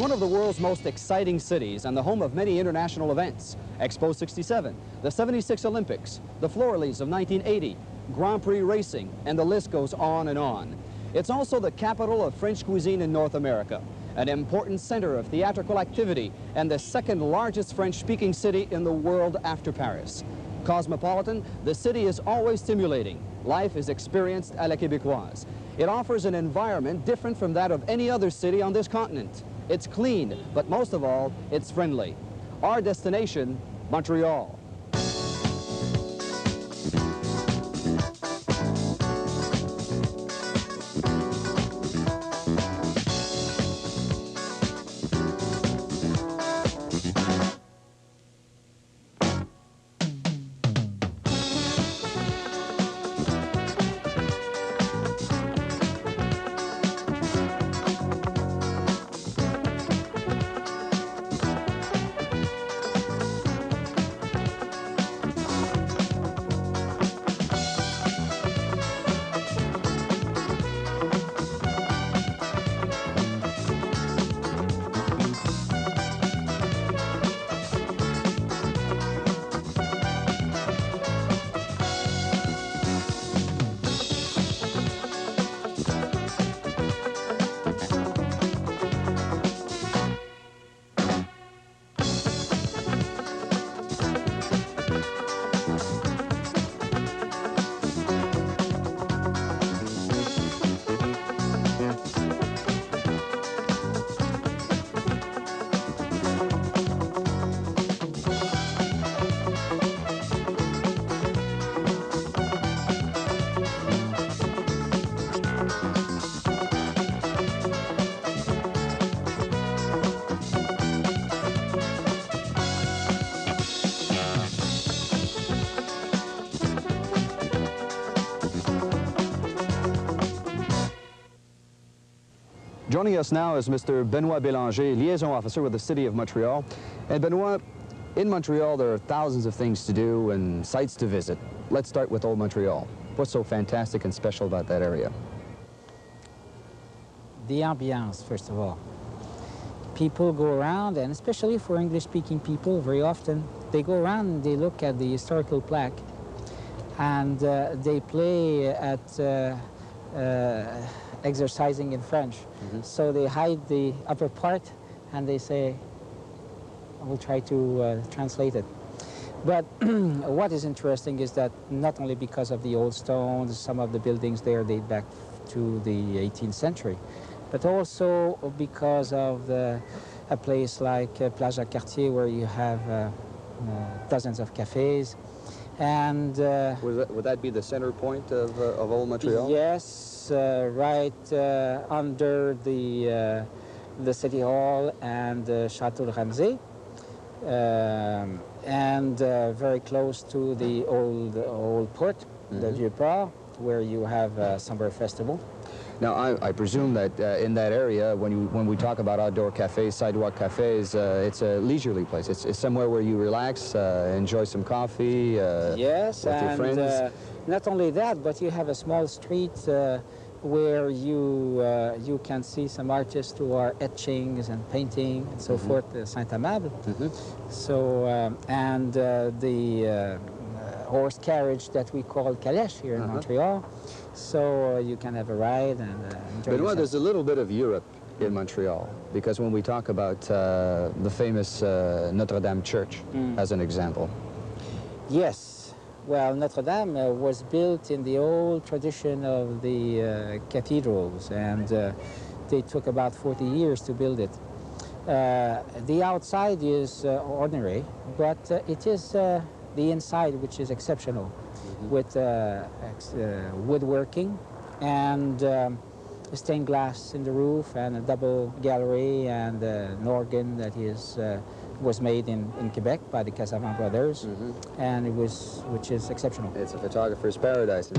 one of the world's most exciting cities and the home of many international events. Expo 67, the 76 Olympics, the Florleys of 1980, Grand Prix racing, and the list goes on and on. It's also the capital of French cuisine in North America, an important center of theatrical activity, and the second largest French-speaking city in the world after Paris. Cosmopolitan, the city is always stimulating. Life is experienced à la québécoise. It offers an environment different from that of any other city on this continent. It's clean, but most of all, it's friendly. Our destination, Montreal. Joining us now is Mr. Benoit Bélanger, liaison officer with the City of Montreal. And Benoit, in Montreal there are thousands of things to do and sites to visit. Let's start with Old Montreal. What's so fantastic and special about that area? The ambiance, first of all. People go around, and especially for English-speaking people, very often, they go around and they look at the historical plaque, and they play at exercising in French. So they hide the upper part and they say, I will try to translate it. But what is interesting is that not only because of the old stones, some of the buildings there date back to the 18th century, but also because of a place like Plage à Cartier, where you have dozens of cafes. And would that be the center point of Old Montreal? Yes, right under the City Hall and Château de Ramsay, and very close to the old port, the Vieux Port, where you have Summer Festival. Now, I presume that in that area, when we talk about outdoor cafes, sidewalk cafes, it's a leisurely place. It's somewhere where you relax, enjoy some coffee yes, with your friends. Not only that, but you have a small street where you can see some artists who are etchings and painting and so forth, Saint-Amable. So, and the horse carriage that we call calèche here in Montreal. So you can have a ride and enjoy yourself. There's a little bit of Europe in Montreal, because when we talk about the famous Notre Dame Church as an example. Yes, well, Notre Dame was built in the old tradition of the cathedrals, and they took about 40 years to build it. The outside is ordinary, but it is the inside which is exceptional, with woodworking and stained glass in the roof and a double gallery and an organ that was made in Quebec by the Casavant brothers, and which is exceptional. It's a photographer's paradise.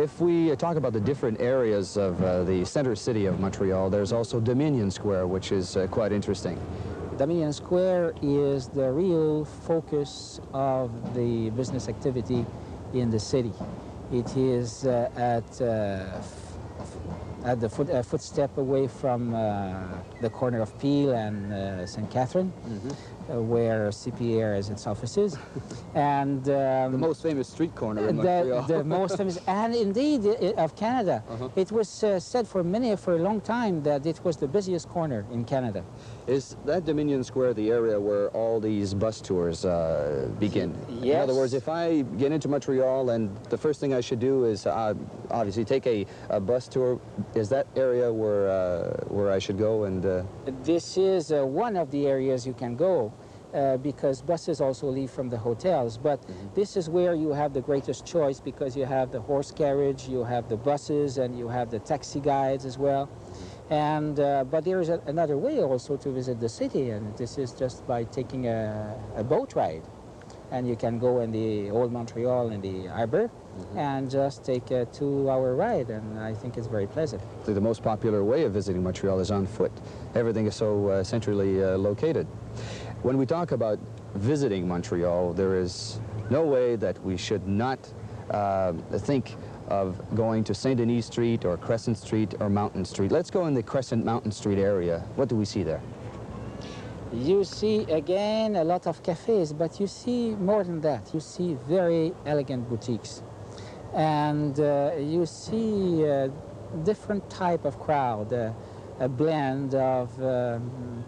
if we talk about the different areas of the center city of Montreal, there's also Dominion Square, which is quite interesting. Dominion Square is the real focus of the business activity in the city. It is at the footstep away from the corner of Peel and St. Catherine, where CPR has its offices. And the most famous street corner in Montreal. The most famous, and indeed of Canada. It was said for a long time that it was the busiest corner in Canada. Is that Dominion Square the area where all these bus tours begin? Yes. In other words, if I get into Montreal and the first thing I should do is obviously take a bus tour, is that area where I should go? And this is one of the areas you can go. Because buses also leave from the hotels, but this is where you have the greatest choice, because you have the horse carriage, you have the buses, and you have the taxi guides as well. And but there is another way also to visit the city, and this is just by taking a boat ride. And you can go in the old Montreal in the harbor and just take a 2-hour ride, and I think it's very pleasant. The most popular way of visiting Montreal is on foot. Everything is so centrally located. When we talk about visiting Montreal, there is no way that we should not think of going to Saint-Denis Street or Crescent Street or Mountain Street. Let's go in the Crescent Mountain Street area. What do we see there? You see, again, a lot of cafes, but you see more than that. You see very elegant boutiques. And you see a different type of crowd, a blend of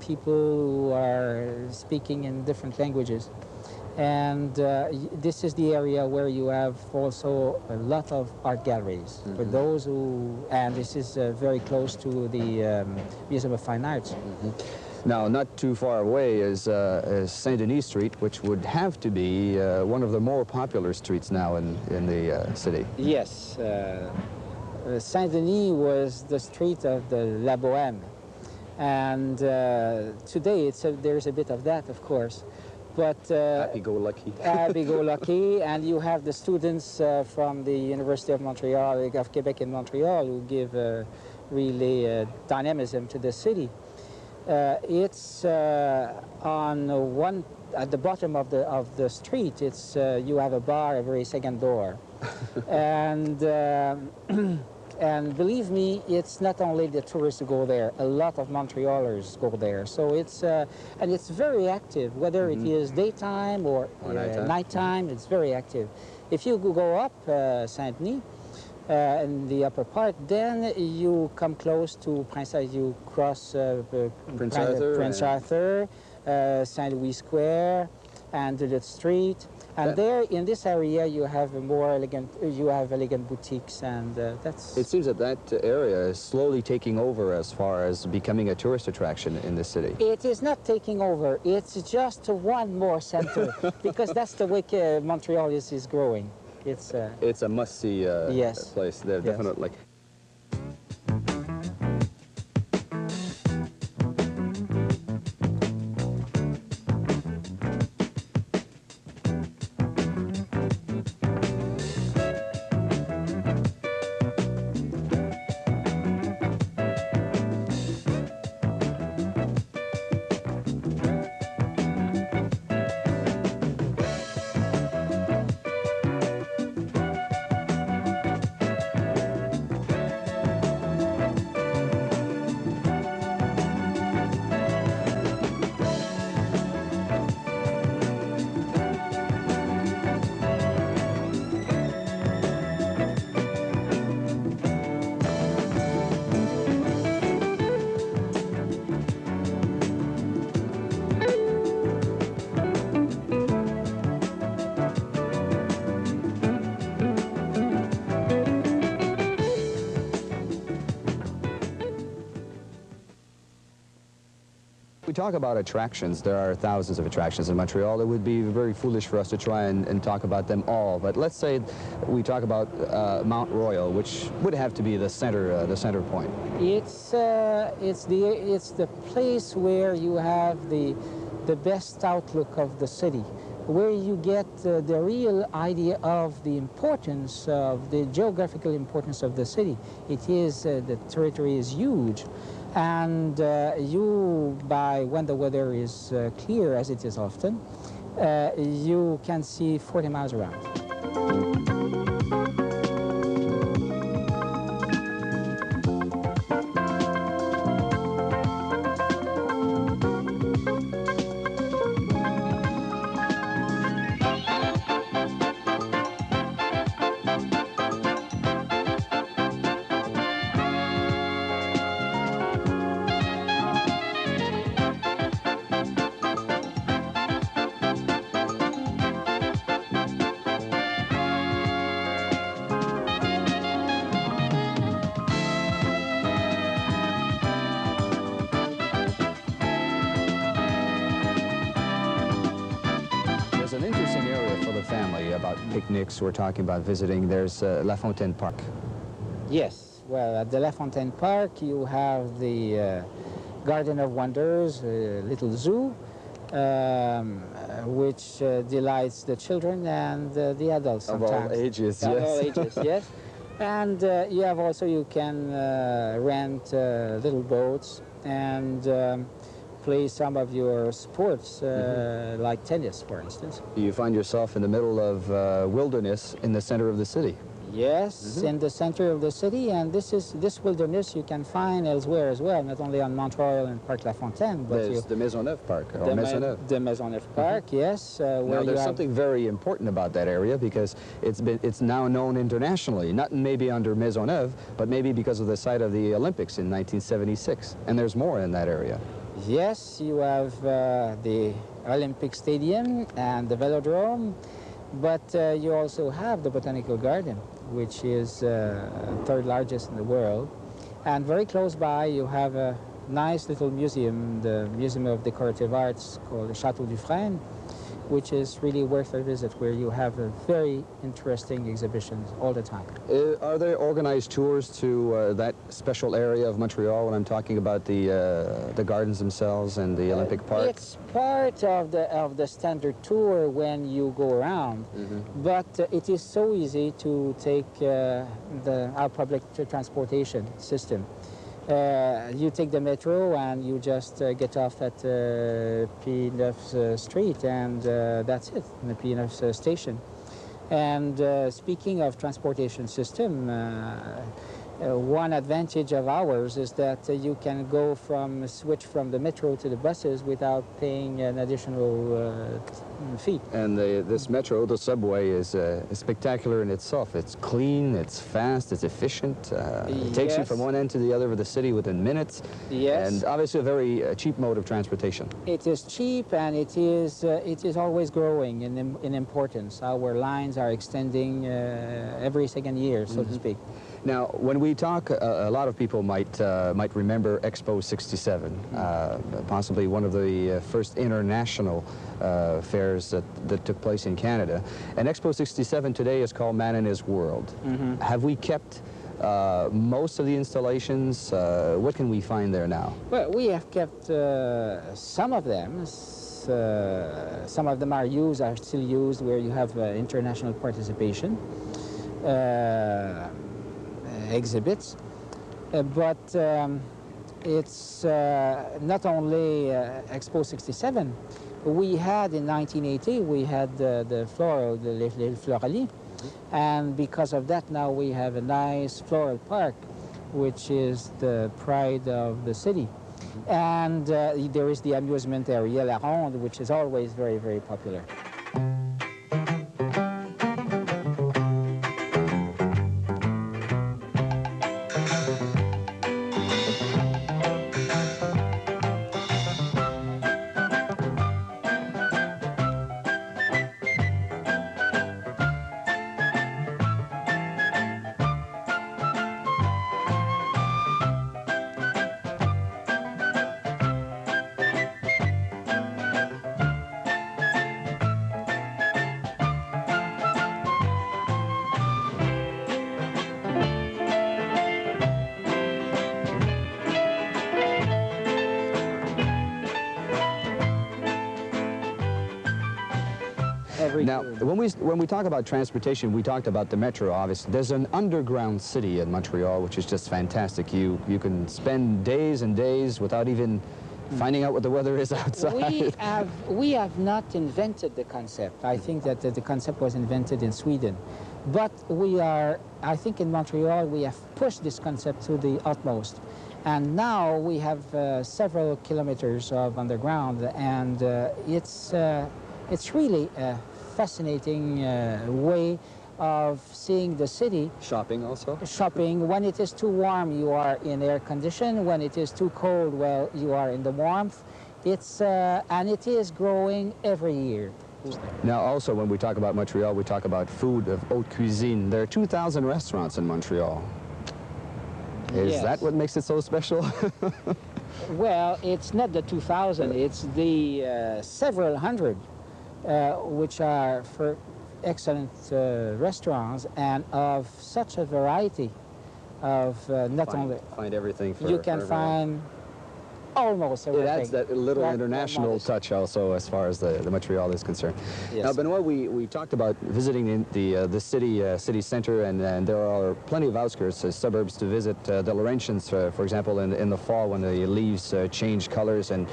people who are speaking in different languages. And this is the area where you have also a lot of art galleries for those who, and this is very close to the Museum of Fine Arts. Now, not too far away is Saint-Denis Street, which would have to be one of the more popular streets now in the city. Yes. Saint-Denis was the street of the La Bohème. And today there's a bit of that, of course. But happy-go-lucky. Happy-go-lucky, and you have the students from the University of Montreal, of Quebec in Montreal, who give really dynamism to the city. It's on one at the bottom of the street. It's you have a bar, a very second door, and believe me, it's not only the tourists who go there. A lot of Montrealers go there. So it's and it's very active, whether it is daytime or nighttime. It's very active. If you go up Saint-Denis, in the upper part, then you come close to you cross Prince Arthur, Saint Louis Square, and the street. And there, in this area, you have elegant boutiques, and that's... It seems that that area is slowly taking over as far as becoming a tourist attraction in the city. It is not taking over. It's just one more center, because that's the way Montreal is growing. It's a must-see place there, definitely. We talk about attractions. There are thousands of attractions in Montreal. It would be very foolish for us to try and talk about them all. But let's say we talk about Mount Royal, which would have to be the center point. It's the place where you have the best outlook of the city. where you get the real idea of the importance of the geographical importance of the city. It is, the territory is huge, and when the weather is clear, as it is often, you can see 40 miles around. There's an interesting area for the family about picnics. We're talking about visiting. There's La Fontaine Park. Yes, well, at the La Fontaine Park, you have the Garden of Wonders, a little zoo, which delights the children and the adults sometimes. Of all ages, Of yes. all ages, yes. And you have also, you can rent little boats and play some of your sports, like tennis, for instance. You find yourself in the middle of wilderness in the center of the city. Yes, in the center of the city, and this wilderness you can find elsewhere as well, not only on Montreal and Parc La Fontaine, but There's the Maisonneuve Park, or the Maisonneuve. The Maisonneuve Park, yes. Now, Where there's something very important about that area because it's now known internationally, not maybe under Maisonneuve, but maybe because of the site of the Olympics in 1976. And there's more in that area. Yes, you have the Olympic Stadium and the Velodrome, but you also have the Botanical Garden, which is third largest in the world. And very close by, you have a nice little museum, the Museum of Decorative Arts called the Château du Frêne, which is really worth a visit, where you have a very interesting exhibitions all the time. Are there organized tours to that special area of Montreal when I'm talking about the gardens themselves and the Olympic Park? It's part of the standard tour when you go around, but it is so easy to take our public transportation system. You take the metro and you just get off at P9 Street, and that's it, the P9 station. And speaking of transportation system, one advantage of ours is that you can switch from the metro to the buses without paying an additional fee. And this metro, the subway, is spectacular in itself. It's clean, it's fast, it's efficient. It takes you from one end to the other of the city within minutes. Yes. And obviously a very cheap mode of transportation. It is cheap, and it is always growing in importance. Our lines are extending every second year, so to speak. Now, when we talk, a lot of people might remember Expo 67, possibly one of the first international fairs that took place in Canada. And Expo 67 today is called Man in His World. Have we kept most of the installations? What can we find there now? Well, we have kept some of them. Some of them are still used, where you have international participation. Exhibits, but it's not only Expo 67. We had in 1980, we had the floral, the Floralie, and because of that now we have a nice floral park, which is the pride of the city. And there is the amusement area, La Ronde, which is always very, very popular. very Now, good. when we talk about transportation, we talked about the metro, obviously. There's an underground city in Montreal, which is just fantastic. You can spend days and days without even finding out what the weather is outside. We have not invented the concept. I think that the concept was invented in Sweden. But I think in Montreal, we have pushed this concept to the utmost. And now we have several kilometers of underground, and it's really a fascinating way of seeing the city. Shopping also? Shopping. When it is too warm, you are in air condition. When it is too cold, well, you are in the warmth. And it is growing every year. Now, also, when we talk about Montreal, we talk about food of haute cuisine. There are 2,000 restaurants in Montreal. Is Yes. that what makes it so special? Well, it's not the 2,000. It's the several hundred, which are for excellent restaurants and of such a variety of not only... Find everything for You can for everyone. find almost everything. It adds that little Right, international modest. touch also as far as the Montreal is concerned. Yes. Now, Benoit, we talked about visiting the city center, and there are plenty of outskirts, suburbs to visit. The Laurentians, for example, in the fall when the leaves change colors and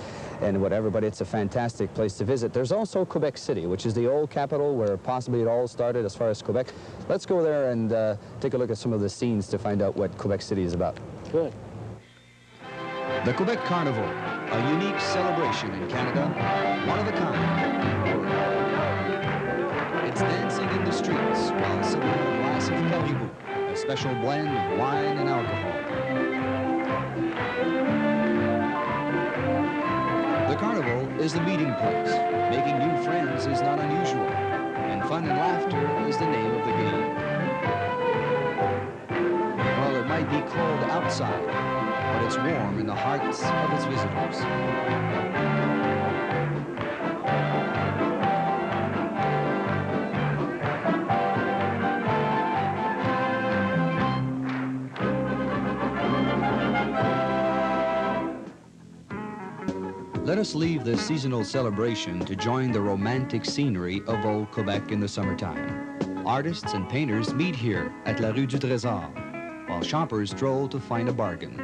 whatever, but it's a fantastic place to visit. There's also Quebec City, which is the old capital where possibly it all started as far as Quebec. Let's go there and take a look at some of the scenes to find out what Quebec City is about. Good. The Quebec Carnival, a unique celebration in Canada, one of a kind. It's dancing in the streets while sipping a glass of caribou, a special blend of wine and alcohol. The carnival is the meeting place. Making new friends is not unusual, and fun and laughter is the name of the game. Well, it might be cold outside, but it's warm in the hearts of its visitors. Let us leave the seasonal celebration to join the romantic scenery of old Quebec in the summertime. Artists and painters meet here at La Rue du Trésor, while shoppers stroll to find a bargain.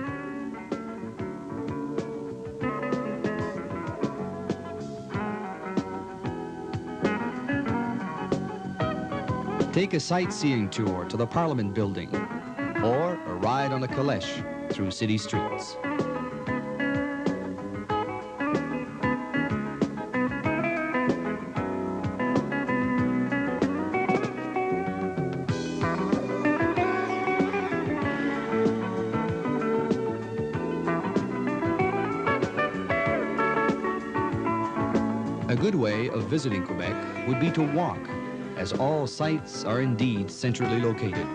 Take a sightseeing tour to the Parliament Building, or a ride on a calèche through city streets. A good way of visiting Quebec would be to walk, as all sites are indeed centrally located.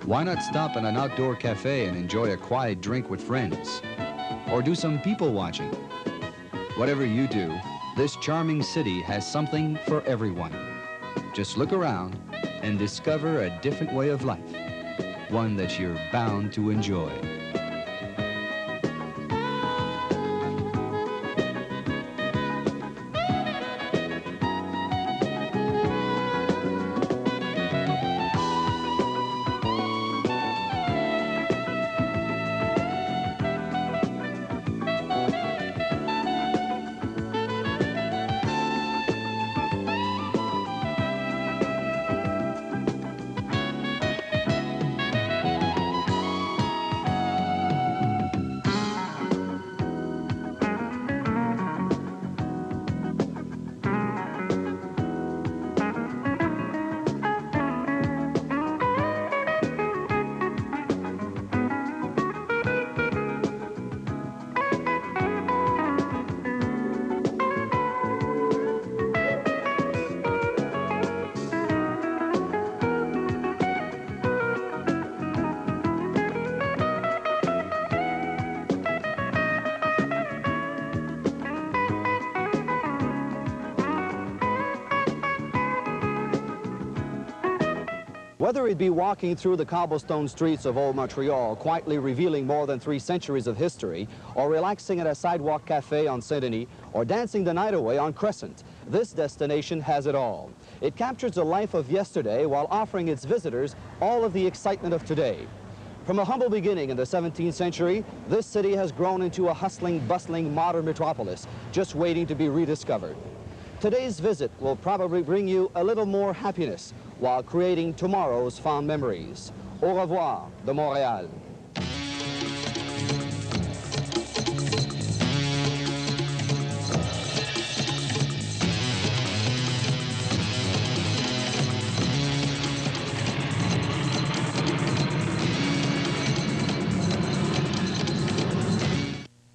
Why not stop at an outdoor cafe and enjoy a quiet drink with friends? Or do some people watching? Whatever you do, this charming city has something for everyone. Just look around and discover a different way of life, one that you're bound to enjoy. Whether it be walking through the cobblestone streets of old Montreal, quietly revealing more than 3 centuries of history, or relaxing at a sidewalk cafe on Saint-Denis, or dancing the night away on Crescent, this destination has it all. It captures the life of yesterday while offering its visitors all of the excitement of today. From a humble beginning in the 17th century, this city has grown into a hustling, bustling modern metropolis, just waiting to be rediscovered. Today's visit will probably bring you a little more happiness while creating tomorrow's fond memories. Au revoir de Montréal.